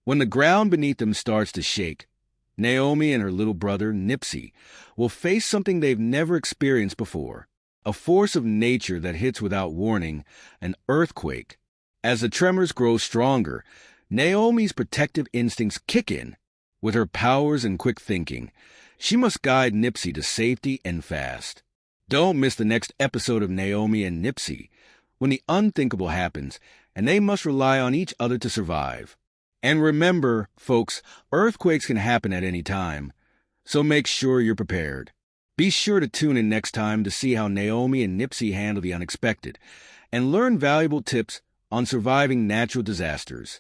When the ground beneath them starts to shake, Naomi and her little brother, Nipsey, will face something they've never experienced before, a force of nature that hits without warning, an earthquake. As the tremors grow stronger, Naomi's protective instincts kick in. With her powers and quick thinking, she must guide Nipsey to safety and fast. Don't miss the next episode of Naomi and Nipsey, when the unthinkable happens, and they must rely on each other to survive. And remember, folks, earthquakes can happen at any time, so make sure you're prepared. Be sure to tune in next time to see how Naomi and Nipsey handle the unexpected, and learn valuable tips on surviving natural disasters.